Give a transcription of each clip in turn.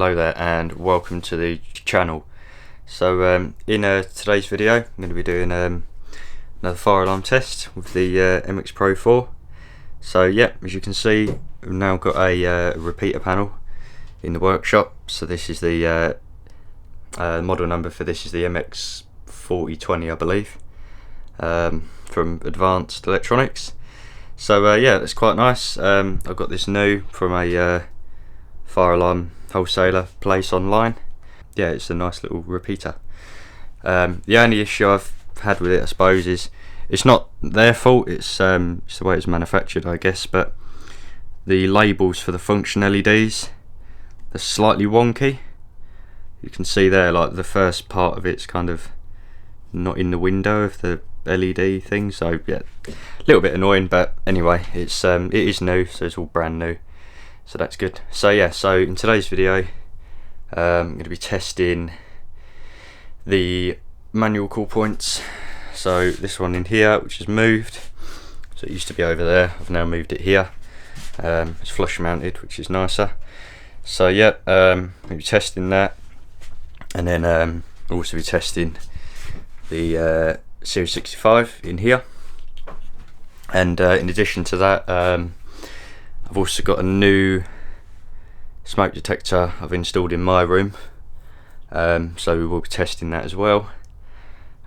Hello there and welcome to the channel. So in today's video I'm going to be doing another fire alarm test with the MX Pro 4. So yeah, as you can see, we've now got a repeater panel in the workshop. So this is the model number for this is the MX 4020, I believe, from Advanced Electronics. So yeah, that's quite nice. I've got this new from a fire alarm wholesaler place online. Yeah, it's a nice little repeater. The only issue I've had with it, I suppose, is it's not their fault, it's the way it's manufactured, I guess, but the labels for the function LEDs are slightly wonky. You can see there, like the first part of it's kind of not in the window of the LED thing, so yeah, a little bit annoying, but anyway, it is new, so it's all brand new, so that's good. So yeah, so in today's video I'm going to be testing the manual call points. So this one in here, which is moved, so it used to be over there, I've now moved it here. It's flush mounted, which is nicer. So yeah, we'll be testing that, and then we'll also be testing the Series 65 in here, and in addition to that, I've also got a new smoke detector I've installed in my room, so we will be testing that as well,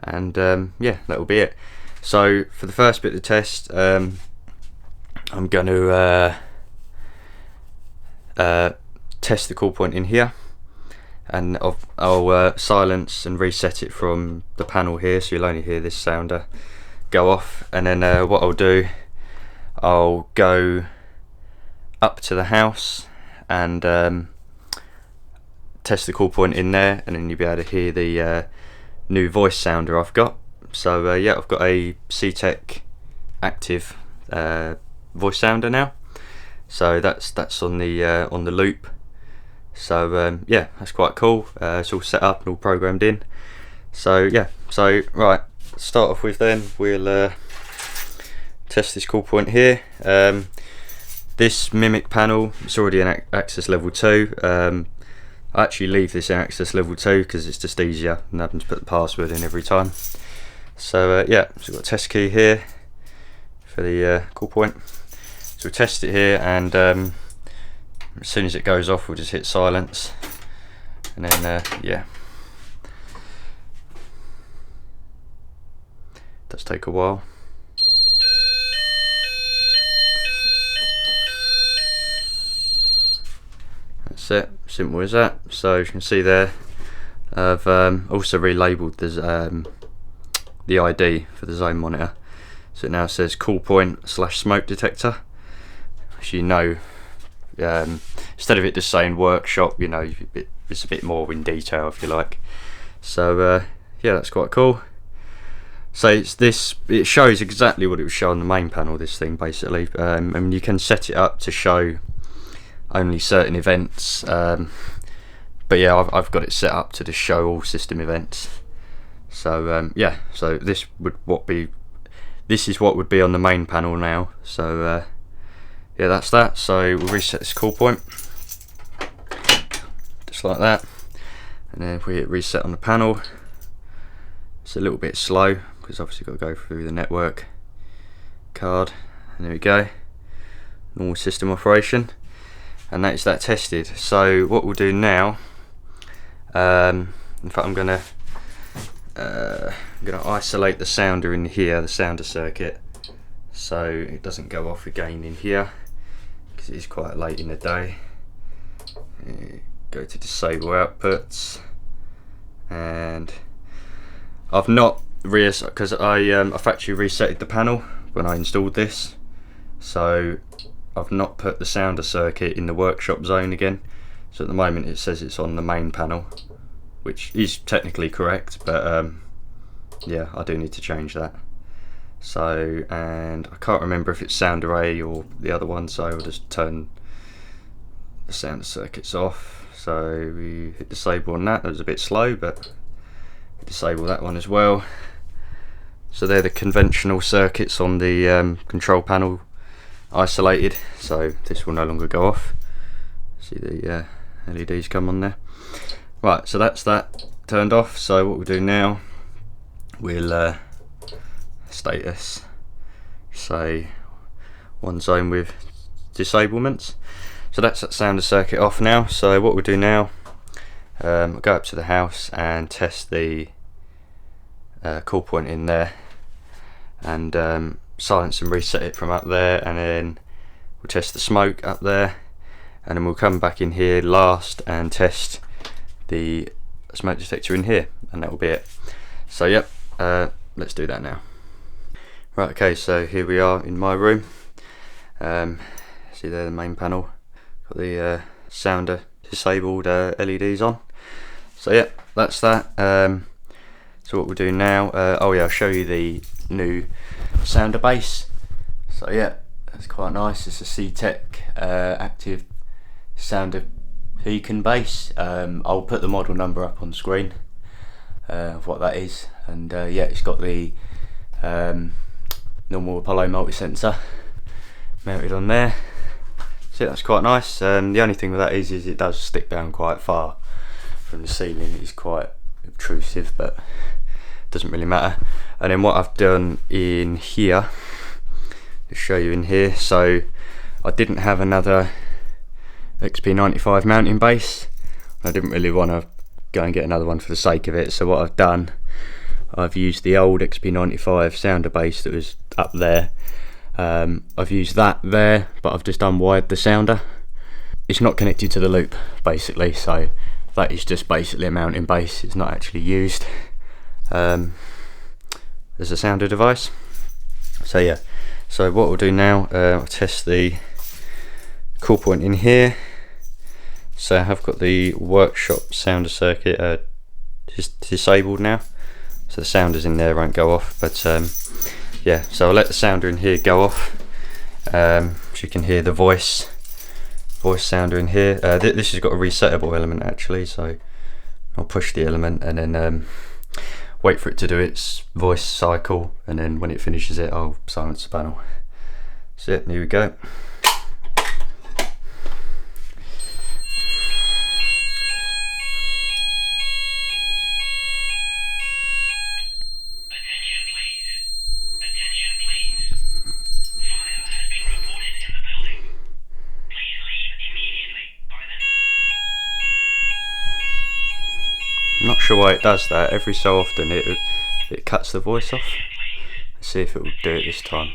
and yeah, that will be it. So for the first bit of the test, I'm going to test the call point in here, and I'll silence and reset it from the panel here, so you'll only hear this sounder go off, and then what I'll do, I'll go up to the house and test the call point in there, and then you'll be able to hear the new voice sounder I've got. So yeah, I've got a C-Tech active voice sounder now, so that's on the loop. So yeah, that's quite cool. It's all set up and all programmed in. So yeah, so right, start off with then we'll test this call point here. This mimic panel, it's already in access level 2. I actually leave this in access level 2 because it's just easier than having to put the password in every time. So yeah, so we've got a test key here for the call point. So we'll test it here, and as soon as it goes off, we'll just hit silence, and then yeah, it does take a while. That's it, simple as that. So as you can see there, I've also relabeled the ID for the zone monitor, so it now says call point / smoke detector. As you know, instead of it just saying workshop, you know, it's a bit more in detail, if you like. So yeah, that's quite cool. So it shows exactly what it would show on the main panel, this thing basically. I mean, you can set it up to show only certain events, but yeah, I've got it set up to just show all system events. So yeah, so this is what would be on the main panel now. So yeah, that's that. So we'll reset this call point just like that, and then if we hit reset on the panel, it's a little bit slow because obviously got to go through the network card, and there we go, normal system operation, and that is that tested. So what we'll do now, in fact, I'm gonna isolate the sounder in here, the sounder circuit, so it doesn't go off again in here, because it is quite late in the day. Go to disable outputs, and I've not because I factory resetted the panel when I installed this, so I've not put the sounder circuit in the workshop zone again. So at the moment it says it's on the main panel, which is technically correct, but yeah, I do need to change that. So, and I can't remember if it's sounder A or the other one, so I'll just turn the sounder circuits off. So we hit disable on that. That was a bit slow, but disable that one as well. So they're the conventional circuits on the control panel isolated, so this will no longer go off. See the LEDs come on there. Right, so that's that turned off. So what we'll do now, we'll status say one zone with disablements. So that's that sounder circuit off now. So what we'll do now, we'll go up to the house and test the call point in there, and silence and reset it from up there, and then we'll test the smoke up there, and then we'll come back in here last and test the smoke detector in here, and that will be it. So yep, let's do that now. Right, okay, so here we are in my room. See there, the main panel, got the sounder disabled LEDs on. So yeah, that's that. So what we'll do now, oh yeah, I'll show you the new sounder base. So yeah, that's quite nice. It's a C-Tech active sounder beacon base. I'll put the model number up on the screen of what that is, and yeah, it's got the normal Apollo multi-sensor mounted on there. So that's quite nice. The only thing with that is it does stick down quite far from the ceiling. It's quite obtrusive, but it doesn't really matter. And then what I've done in here, to show you in here, so I didn't have another XP95 mounting base. I didn't really want to go and get another one for the sake of it, so what I've done, I've used the old XP95 sounder base that was up there. I've used that there, but I've just unwired the sounder. It's not connected to the loop basically, so that is just basically a mounting base. It's not actually used as a sounder device. So yeah, so what we'll do now, I'll test the call point in here. So I have got the workshop sounder circuit disabled now, so the sounders in there won't go off, but yeah, so I'll let the sounder in here go off, so you can hear the voice sounder in here. This has got a resettable element actually, so I'll push the element and then wait for it to do its voice cycle, and then when it finishes it, I'll silence the panel. So yeah, here we go. I'm not sure why it does that. Every so often it cuts the voice off. Let's see if it will do it this time.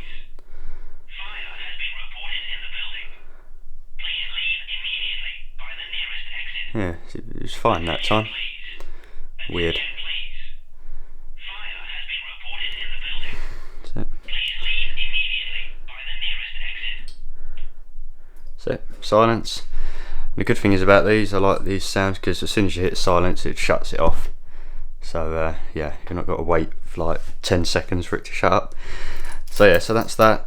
Yeah, it was fine that time. Weird. So silence. The good thing is about these, I like these sounds because as soon as you hit silence it shuts it off. So yeah, you've not got to wait for like 10 seconds for it to shut up. So yeah, so that's that.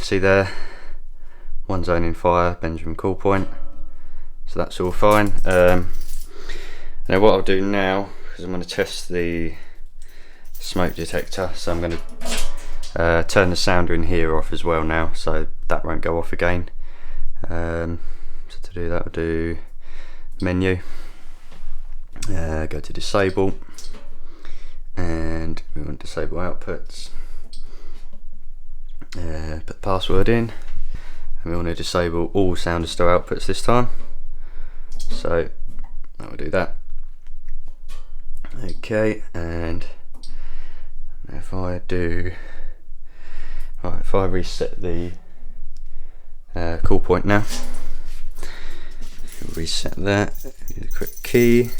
See there, one zone in fire, Benjamin call point. So that's all fine. Now what I'll do now, because I'm going to test the smoke detector, so I'm going to turn the sounder in here off as well now, so that won't go off again. So to do that, we'll do menu, go to disable, and we want to disable outputs, put the password in, and we want to disable all sounder store outputs this time, so I will do that. Okay, and if I do, right, if I reset the call point now, reset that, use a quick key,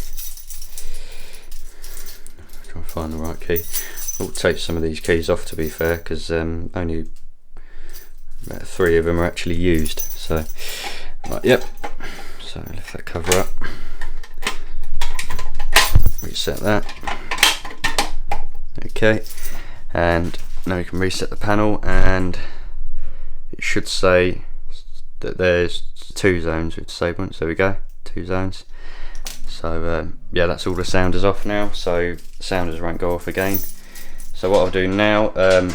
try and find the right key. I'll take some of these keys off to be fair, because only about 3 of them are actually used. So right, yep, so lift that cover up, reset that. Okay, and now we can reset the panel, and it should say that there's 2 zones with disablement. So there we go, 2 zones. So yeah, that's all the sounders off now, so the sounders won't go off again. So what I'll do now, I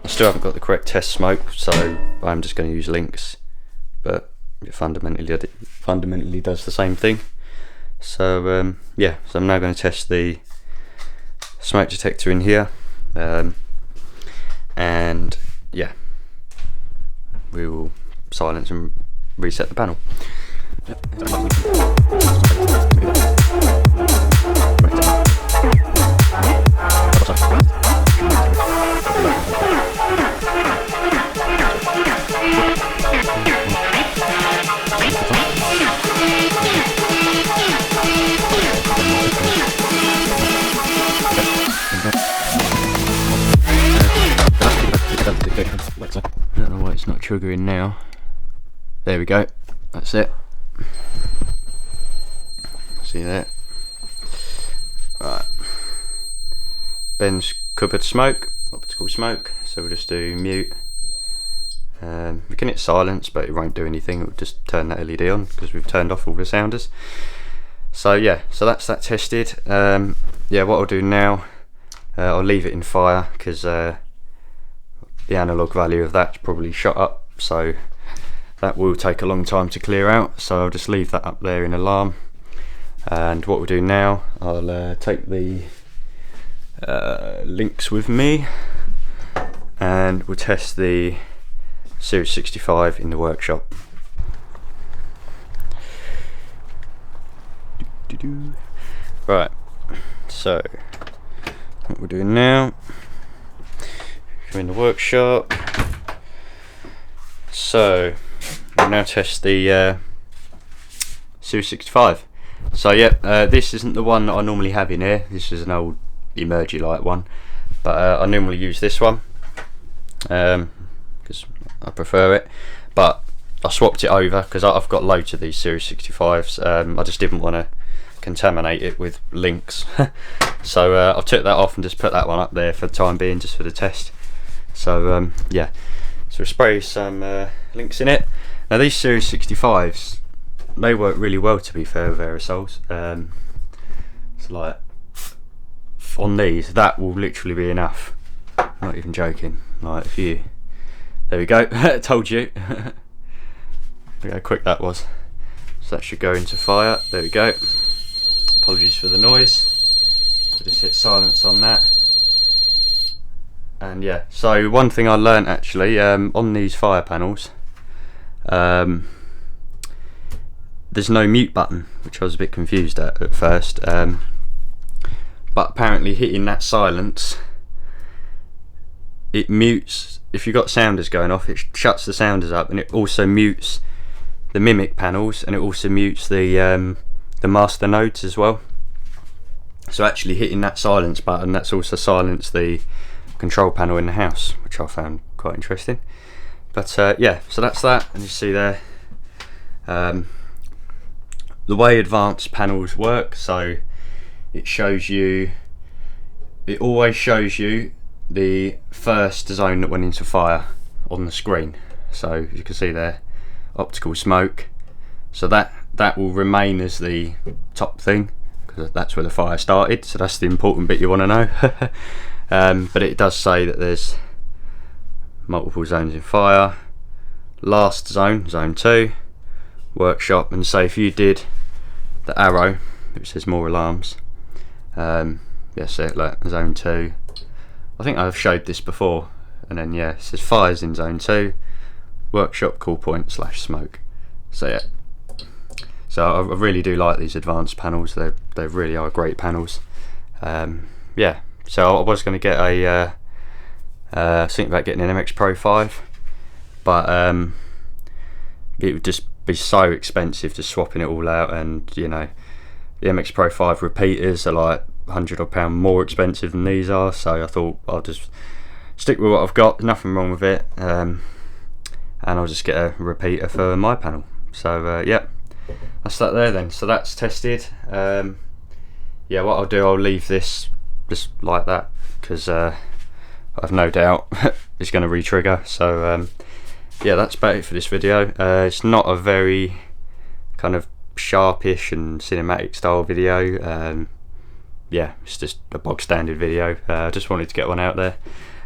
still haven't got the correct test smoke, so I'm just going to use links, but it fundamentally does the same thing. So yeah, so I'm now going to test the smoke detector in here, and yeah, we will silence and reset the panel. I don't know why it's not triggering now. There we go, that's it. See there. Right. Ben's cupboard smoke, optical smoke, so we'll just do mute. We can hit silence, but it won't do anything, it will just turn that LED on because we've turned off all the sounders. So yeah, so that's that tested. Yeah, what I'll do now, I'll leave it in fire because the analog value of that's probably shot up, so that will take a long time to clear out, so I'll just leave that up there in alarm. And what we'll do now, I'll take the links with me and we'll test the Series 65 in the workshop. Right, so what we're doing now, we're in the workshop. So we'll now test the Series 65. So yeah, this isn't the one that I normally have in here. This is an old Emergy light one, but I normally use this one because I prefer it. But I swapped it over because I've got loads of these Series 65s. I just didn't want to contaminate it with links, so I've took that off and just put that one up there for the time being, just for the test. So yeah, so we'll spray some links in it. Now these Series 65s, they work really well, to be fair, with aerosols. It's like on these, that will literally be enough. I'm not even joking. Like if you, there we go. Told you. Look how quick that was. So that should go into fire. There we go. Apologies for the noise. So just hit silence on that. And yeah, so one thing I learnt actually on these fire panels, there's no mute button, which I was a bit confused at first, but apparently hitting that silence, it mutes. If you've got sounders going off, it shuts the sounders up, and it also mutes the mimic panels, and it also mutes the master nodes as well. So actually hitting that silence button, that's also silenced the control panel in the house, which I found quite interesting. But yeah, so that's that, and you see there the way advanced panels work. So it shows you, it always shows you the first zone that went into fire on the screen. So you can see there, optical smoke, so that will remain as the top thing because that's where the fire started, so that's the important bit you want to know. But it does say that there's multiple zones in fire. Last zone, zone 2, workshop, and say if you did the arrow which says more alarms, yeah, so like zone 2, I think I've showed this before, and then yeah, it says fires in zone 2, workshop, call point / smoke. So yeah, so I really do like these advanced panels. They really are great panels. Yeah, so I was going to get a think about getting an MX Pro 5, but it would just be so expensive just swapping it all out, and you know the MX Pro 5 repeaters are like £100 odd more expensive than these are, so I thought I'll just stick with what I've got, nothing wrong with it, and I'll just get a repeater for my panel. So yeah, that's that there then. So that's tested. Yeah, what I'll do, I'll leave this just like that because I've no doubt it's going to re-trigger. So yeah, that's about it for this video. It's not a very kind of sharpish and cinematic style video. Yeah, it's just a bog standard video. I just wanted to get one out there.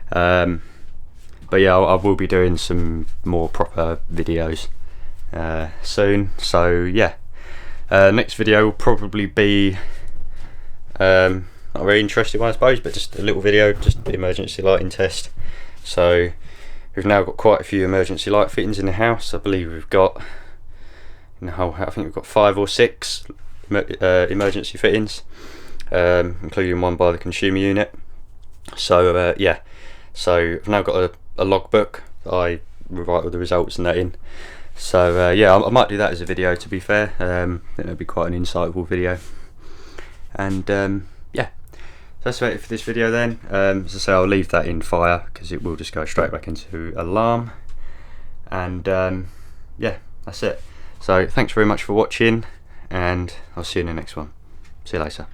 But yeah, I will be doing some more proper videos soon. So yeah, Next video will probably be not a very interesting one, I suppose, but just a little video, just the emergency lighting test. So we've now got quite a few emergency light fittings in the house. I believe we've got in the whole, I think we've got 5 or 6 emergency fittings, including one by the consumer unit. So yeah, so I've now got a logbook that I write all the results and that in. So yeah, I might do that as a video, to be fair. I think that'd be quite an insightful video. And yeah, so that's about it for this video then. As I say, I'll leave that in fire because it will just go straight back into alarm. And yeah, that's it. So thanks very much for watching, and I'll see you in the next one. See you later.